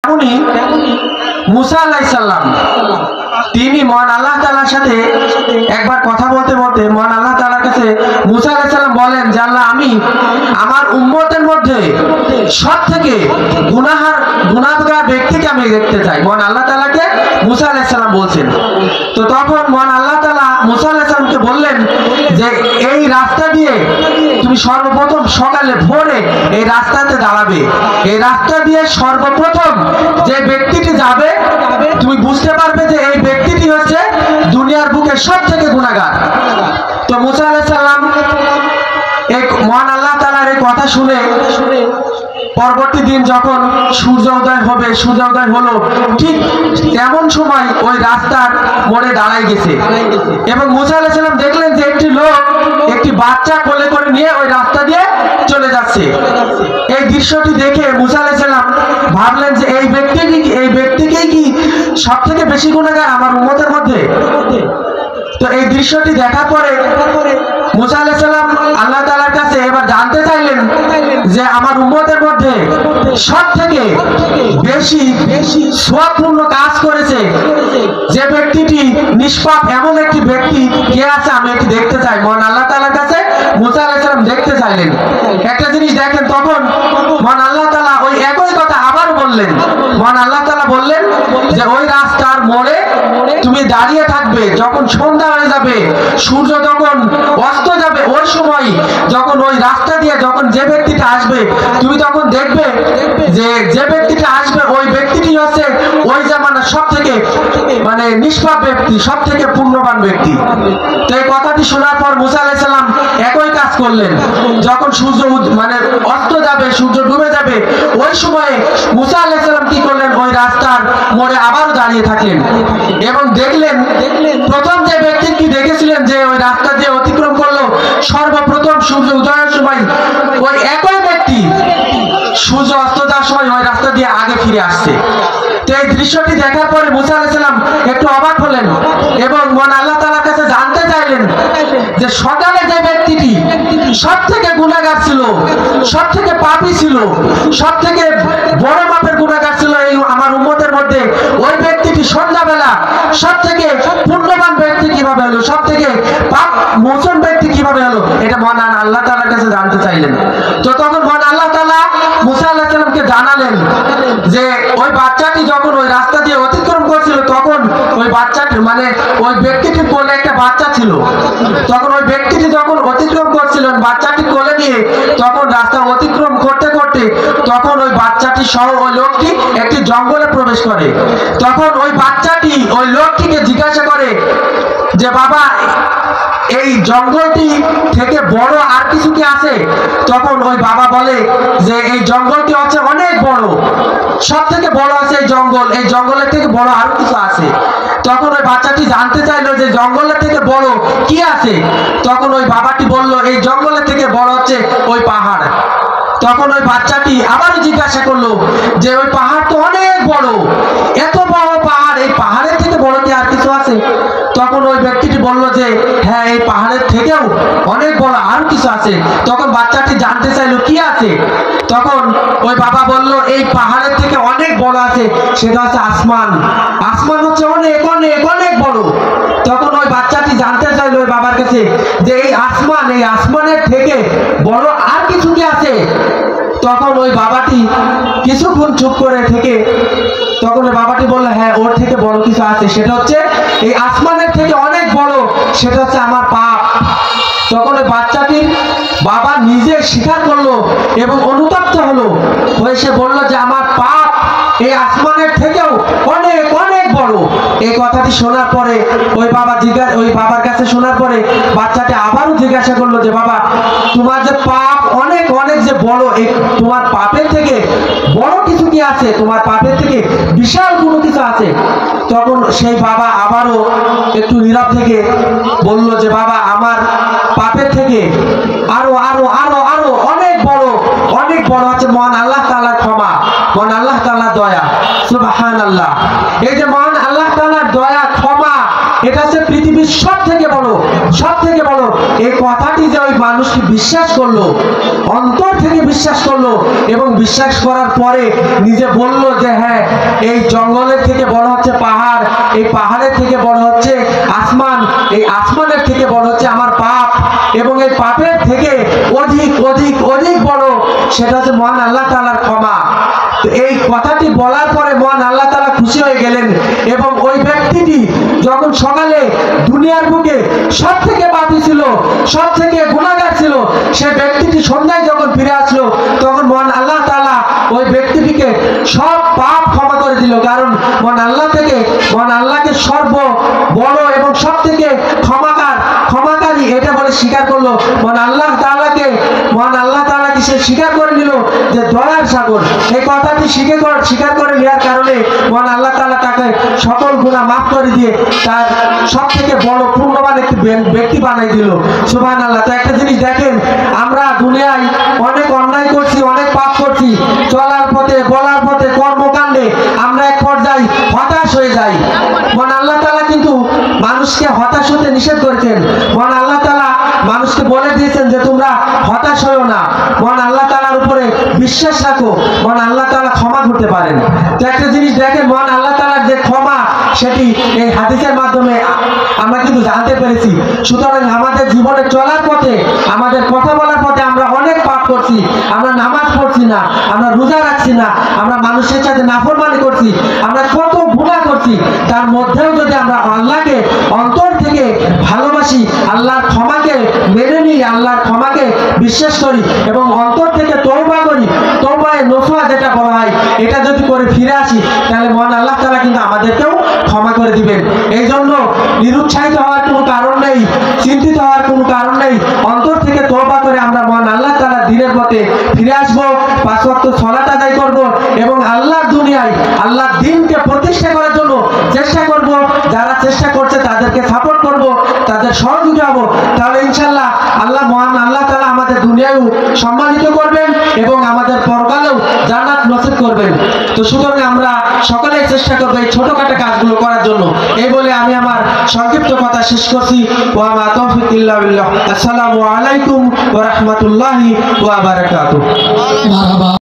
তেমনি মুসা আলাইহিস সালাম তিনি মহান আল্লাহ তাআলার সাথে একবার কথা বলতে বলতে মহান আল্লাহ তাআলার কাছে মুসা আলাইহিস সালাম বলেন যে আল্লাহ, আমি আমার উম্মতের মধ্যে সবথেকে গুনাহগার ব্যক্তিকে আমি দেখতে চাই। মহান আল্লাহ তাআলাকে মুসা আলাইহিস সালাম বলছেন। তো তখন মহান আল্লাহ তাআলা মুসা আলাইহিস সালামকে বললেন যে এই রাস্তা দিয়ে তুমি সর্বপ্রথম সকালে ভোরে এই রাস্তাতে দাঁড়াবে। এই রাস্তা দিয়ে সর্বপ্রথম যে ব্যক্তিটি যাবে তুমি বুঝতে পারবে যে এই ব্যক্তিটি হচ্ছে দুনিয়ার বুকে সবথেকে গুনাহগার। তো মুসা আলাইহিস সালাম এই মহান আল্লাহ তাআলার এই কথা শুনে পরবর্তী দিন যখন সূর্য উদয় হবে, সূর্য উদয় হলো, ঠিক তেমন সময় ওই রাস্তার মোড়ে দাঁড়ায় গেছে এবং মুসা আলাইহিস সালাম দেখলেন যে একটি লোক একটি বাচ্চা কোলে করে নিয়ে ওই রাস্তা দিয়ে চলে যাচ্ছে। এই দৃশ্যটি দেখে মুসা আলাইহিস সালাম ভাবলেন যে এই ব্যক্তিকেই কি সব থেকে বেশি গুনাহগার আমার উম্মতের মধ্যে। তো এই দৃশ্যটি দেখার পরে মুসা আলাইহিস সালাম আল্লাহ তাআলার কাছে এবার জানতে চাইলেন যে আমার উম্মতের মধ্যে সবথেকে বেশি সওয়াবপূর্ণ কাজ করেছে যে ব্যক্তিটি নিষ্পাপ, এমন একটি ব্যক্তি কে আছে আমি এটি দেখতে চাই। মহান আল্লাহ তাআলার কাছে মুসা আলাইহিস সালাম দেখতে চাইলেন। একটা জিনিস দেখেন, তখন মহান আল্লাহ তাআলা ওই একই কথা আবার বললেন। মহান আল্লাহ তাআলা বললেন যে ওই রাস্তার মোড়ে তুমি দাঁড়িয়ে থাকবে, যখন সন্ধ্যা হয়ে যাবে, সূর্য যখন অস্ত যাবে, ওই সময় যখন ওই রাস্তা দিয়ে যখন যে ব্যক্তিটা আসবে তুমি তখন দেখবে যে ব্যক্তিটা আসবে ওই ব্যক্তিটি হচ্ছে ওই জামানার সবথেকে নিষ্পাপ ব্যক্তি, সবথেকে পুণ্যবান ব্যক্তি। তো এই কথাটি শোনার পর মুসা আলাইহিস সালাম একই কাজ করলেন। যখন সূর্য অস্ত যাবে, সূর্য ডুবে যাবে, ওই সময়ে মুসা আলাইহিস সালাম কি করলেন, ওই রাস্তার মোড়ে আবারও দাঁড়িয়ে থাকলেন এবং দেখলেন প্রথম যে ব্যক্তিটি দেখেছিলেন যে ওই রাস্তা দিয়ে অতিক্রম করলো সর্বপ্রথম সূর্য উদয়ের সময়, ওই একই ব্যক্তি সূর্য অস্ত যাওয়ার সময় ওই রাস্তা দিয়ে আগে ফিরে আসছে। তো এই দৃশ্যটি দেখার পরে মুসা আলাইহিস সালাম একটু অবাক হলেন এবং মহান আল্লাহ তাআলার কাছে জানতে চাইলেন যে সকালে যে ব্যক্তিটি সবথেকে গুনাহগার ছিল, সবথেকে পাপী ছিল, সবথেকে বড় মাপের গুনাহগার ছিল এই আমার উম্মতের মধ্যে, ওই ব্যক্তিটি সন্ধ্যাবেলা সবথেকে পুণ্যবান ব্যক্তি কিভাবে হলো, সবথেকে পাপ মোচন ব্যক্তি কিভাবে হলো, এটা মহান আল্লাহ তাআলার কাছে জানতে চাইলেন। তো তখন মহান আল্লাহ তাআলা মুসা আলাইহিস সালামকে জানালেন যে ওই বাচ্চাটি যখন ওই রাস্তা দিয়ে অতিক্রম করছিল তখন ওই বাচ্চাটি ওই ব্যক্তিটির কোলে একটা বাচ্চা ছিল। তখন ওই ব্যক্তিটি যখন অতিক্রম করছিলেন বাচ্চাটি কোলে নিয়ে, তখন রাস্তা অতিক্রম করতে করতে তখন ওই বাচ্চাটি সহ ওই লোকটি একটি জঙ্গলে প্রবেশ করে। তখন ওই বাচ্চাটি ওই লোকটিকে জিজ্ঞাসা করে যে বাবা, এই জঙ্গলটি থেকে বড় আর কিছু কি আছে? তখন ওই বাবা বলে যে এই জঙ্গলটি হচ্ছে অনেক বড়, সব থেকে বড় আছে এই জঙ্গল, এই জঙ্গলের থেকে বড় আরো কিছু আছে। তখন ওই বাচ্চাটি জানতে চাইলো যে জঙ্গলের থেকে বড় কি আছে? তখন ওই বাবাটি বলল এই জঙ্গলের থেকে বড় হচ্ছে ওই পাহাড়। তখন ওই বাচ্চাটি আবারও জিজ্ঞাসা করলো যে ওই পাহাড় তো অনেক বড়, এত বড় পাহাড়, এই পাহাড়ের থেকে বড় কি আর কিছু আছে? তখন ওই ব্যক্তিটি বলল যে হ্যাঁ, এই পাহাড়ের থেকেও অনেক বড় আরো কিছু আছে। তখন বাচ্চাটি জানতে চাইলো কি আছে? তখন ওই বাবা বলল এই পাহাড়ের থেকে অনেক বড় আছে, সেটা হচ্ছে আসমান। আসমান হচ্ছে অনেক অনেক অনেক বড়। তখন ওই বাচ্চাটি জানতে চাইলো ওই বাবার কাছে যে এই আসমানের থেকে বড় আর কিছু কি আছে? তখন ওই বাবাটি কিছুক্ষণ চুপ করে থেকে তখন ওই বাবাটি বলল হ্যাঁ, ওর থেকে বড় কিছু আছে, সেটা হচ্ছে এই আসমানের থেকে অনেক বড়, সেটা হচ্ছে আমার পাপ। তখন ওই বাচ্চাটির বাবা নিজে স্বীকার করলো এবং অনুতপ্ত হলো, হয়ে সে বললো যে আমার পাপ এই আসমানের থেকেও অনেক অনেক বড়। এই কথাটি শোনার পরে ওই বাবার কাছে শোনার পরে বাচ্চাটি আবারও জিজ্ঞাসা করলো যে বাবা, তোমার যে পাপ অনেক অনেক যে বড়, এই তোমার পাপের থেকে বড় কিছু কি আছে? তোমার পাপের থেকে বিশাল কোনো কিছু আছে? তখন সেই বাবা আবারও একটু নীরব থেকে বলল যে বাবা, আমার পাপের থেকে আরো আরো আরো আরো অনেক বড় আছে মহান আল্লাহ তাআলার ক্ষমা, মহান আল্লাহ তাআলার দয়া। সুবহানাল্লাহ। এই যে মহান আল্লাহ তাআলার দয়া, ক্ষমা, এটা হচ্ছে পৃথিবীর সব থেকে বড়। এই কথাটি যে ওই মানুষটি বিশ্বাস করলো, অন্তর থেকে বিশ্বাস করলো, এবং বিশ্বাস করার পরে নিজে বলল যে হ্যাঁ, এই জঙ্গলের থেকে বড় হচ্ছে পাহাড়, এই পাহাড়ের থেকে বড় হচ্ছে আসমান, এই আসমানের থেকে বড় হচ্ছে আমার পাপ, এবং এই পাপের থেকে অধিক অধিক অধিক বড় সেটা হচ্ছে মহান আল্লাহ তাআলার ক্ষমা। তো এই কথাটি বলার পরে মহান আল্লাহ তাআলা খুশি হয়ে গেলেন, এবং ওই ব্যক্তিটি যখন সকালে দুনিয়ার বুকে সব থেকে পাপী ছিল, সব থেকে গুনাহগার ছিল, সে ব্যক্তিটি সন্ধ্যায় যখন ফিরে আসলো, তখন মহান আল্লাহ তাআলা ওই ব্যক্তিটিকে সব পাপ ক্ষমা করে দিল। কারণ মহান আল্লাহকে সর্ব বড় এবং সব থেকে ক্ষমাকারী এটা বলে স্বীকার করলো। মহান আল্লাহ তাআলাকে সে স্বীকার করে নিল যে দয়ার সাগর। এই কথাটি স্বীকার করে নেওয়ার কারণে মহান আল্লাহ তাআলা তাকে সকল গুনাহ মাফ করে দিয়ে তার সব থেকে বড় পূর্ণবান একটি ব্যক্তি বানাই দিল। সুবহানাল্লাহ। তো একটা জিনিস দেখেন, আমরা দুনিয়ায় অনেক অন্যায় করছি, অনেক পাপ করছি, চলার পথে, বলার পথে, কর্মকাণ্ডে আমরা এক পর্যায়ে হতাশ হয়ে যাই। মহান আল্লাহ তাআলা কিন্তু মানুষকে হতাশ হতে নিষেধ করেছেন। মহান আল্লাহ তাআলা মানুষকে বলে দিয়েছেন যে তোমরা হতাশ হও না, মহান আল্লাহ তাআলার উপরে বিশ্বাস রাখো, মহান আল্লাহ তাআলা ক্ষমা করতে পারেন। তো একটা জিনিস দেখেন, মহান আল্লাহ তাআলার যে ক্ষমা, সেটি এই হাদিসের মাধ্যমে আমরা কিন্তু জানতে পেরেছি। সুতরাং আমাদের জীবনে চলার পথে, আমাদের কথা বলার পথে আমরা অনেক পাপ করছি, আমরা নামাজ পড়ছি না, আমরা রোজা রাখছি না, আমরা মানুষের সাথে নাফরমানি করছি, আমরা কত গুনাহ করছি, তার মধ্যেও যদি আমরা আল্লাহকে অন্তর থেকে ভালোবাসি, আল্লাহর ক্ষমাকে মেনে নিই, আল্লাহর ক্ষমাকে বিশ্বাস করি এবং অন্তর থেকে তওবা করি, তওবায়ে নসুহা যেটা বলা হয়, এটা যদি করে ফিরে আসি, তাহলে মহান আল্লাহ তাআলা কিন্তু আমাদেরকেও ক্ষমা করে দিবেন। এই জন্য নিরুৎসাহিত হওয়ার কোনো কারণ নেই, চিন্তিত হওয়ার কোনো কারণ নেই। অন্তর থেকে তওবা করে আমরা মহান আল্লাহ তাআলার দ্বীনের পথে ফিরে আসবো, 5 ওয়াক্ত সালাত আদায় করব এবং আল্লাহর দুনিয়ায় আল্লাহর দ্বীনকে প্রতিষ্ঠা করার জন্য চেষ্টা করব। যারা চেষ্টা করছে তাদেরকে সাপোর্ট করব, তাদের সহযোগিতা হব। তাহলে ইনশাআল্লাহ মহান আল্লাহ তাআলা আমাদের দুনিয়ায়ও সম্মানিত করবেন এবং আমাদের পরকালেও জান্নাত নসিব করবেন। তো সুতরাং আমরা সকলেই চেষ্টা করব এই ছোটখাটো কাজগুলো করার জন্য। এই বলে আমি আমার সংক্ষিপ্ত কথা শেষ করছি। ওয়া মা তাওফিক ইল্লা বিল্লাহ। আসসালামু আলাইকুম ওয়া রাহমাতুল্লাহি ওয়া বারাকাতুহু।